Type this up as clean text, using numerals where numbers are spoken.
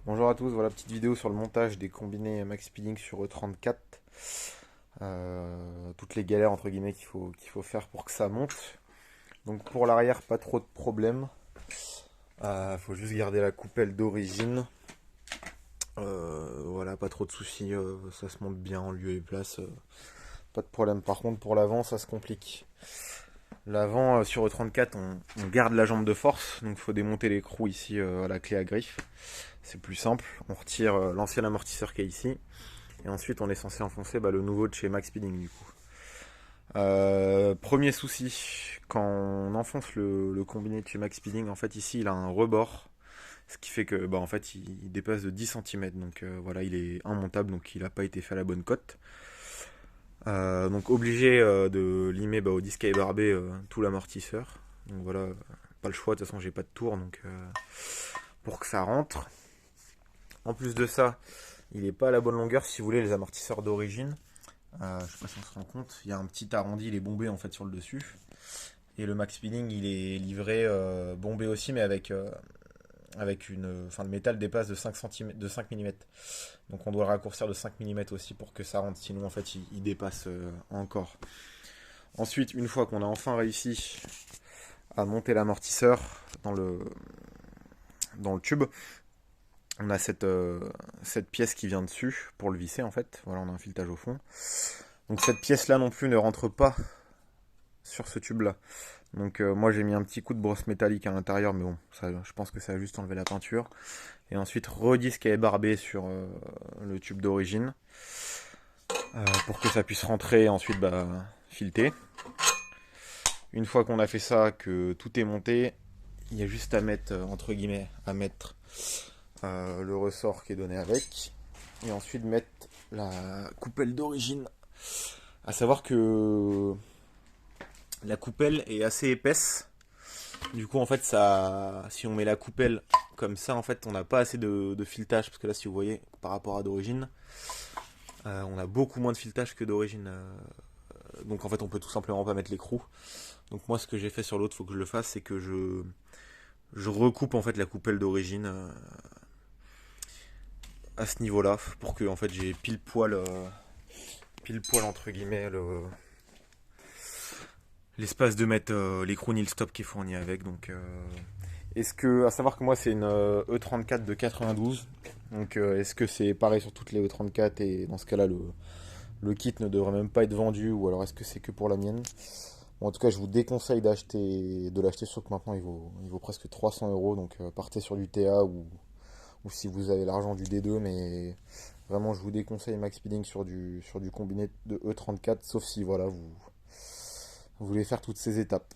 Bonjour à tous, voilà petite vidéo sur le montage des combinés Max Speeding sur E34. Toutes les galères entre guillemets qu'il faut faire pour que ça monte. Donc pour l'arrière, pas trop de problème. Faut juste garder la coupelle d'origine. Voilà, pas trop de soucis, ça se monte bien en lieu et place. Pas de problème. Par contre pour l'avant, ça se complique. L'avant sur E34, on garde la jambe de force, donc il faut démonter l'écrou ici à la clé à griffe. C'est plus simple. On retire l'ancien amortisseur qui est ici. Et ensuite, on est censé enfoncer le nouveau de chez Max Speeding du coup. Premier souci, quand on enfonce le combiné de chez Max Speeding, en fait ici il a un rebord, ce qui fait que en fait il dépasse de 10 cm, donc voilà, il est immontable, donc il n'a pas été fait à la bonne cote. Donc obligé de limer au disque à ébarber tout l'amortisseur. Donc voilà, pas le choix, de toute façon j'ai pas de tour, donc pour que ça rentre. En plus de ça, il n'est pas à la bonne longueur si vous voulez les amortisseurs d'origine. Je sais pas si on se rend compte, il y a un petit arrondi, il est bombé en fait sur le dessus. Et le Max Speeding il est livré bombé aussi, mais avec une. Enfin, le métal dépasse de 5 cm, de 5 mm. Donc on doit le raccourcir de 5 mm aussi pour que ça rentre, sinon en fait il dépasse encore. Ensuite, une fois qu'on a enfin réussi à monter l'amortisseur dans le tube, on a cette pièce qui vient dessus pour le visser en fait. Voilà, on a un filetage au fond. Donc cette pièce là non plus ne rentre pas sur ce tube là. Donc moi j'ai mis un petit coup de brosse métallique à l'intérieur, mais bon, ça, je pense que ça a juste enlevé la peinture. Et ensuite redisque à ébarber sur le tube d'origine pour que ça puisse rentrer et ensuite fileter. Une fois qu'on a fait ça, que tout est monté, il y a juste à mettre, entre guillemets, à mettre le ressort qui est donné avec. Et ensuite mettre la coupelle d'origine. À savoir que la coupelle est assez épaisse. Du coup, en fait, ça, si on met la coupelle comme ça, en fait, on n'a pas assez de filetage. Parce que là, si vous voyez, par rapport à d'origine, on a beaucoup moins de filetage que d'origine. Donc, en fait, on peut tout simplement pas mettre l'écrou. Donc, moi, ce que j'ai fait sur l'autre, faut que je le fasse, c'est que je recoupe en fait la coupelle d'origine à ce niveau-là pour que en fait j'ai pile poil entre guillemets l'espace de mettre l'écrou nil stop qui est fourni avec. Donc est-ce que, à savoir que moi c'est une E34 de 92, donc est-ce que c'est pareil sur toutes les E34 et dans ce cas-là le kit ne devrait même pas être vendu, ou alors est-ce que c'est que pour la mienne? Bon, en tout cas, je vous déconseille de l'acheter, sur que maintenant il vaut presque 300 euros, donc partez sur du TA ou si vous avez l'argent du D2, mais vraiment je vous déconseille Max Speeding sur du combiné de E34, sauf si voilà vous voulez faire toutes ces étapes.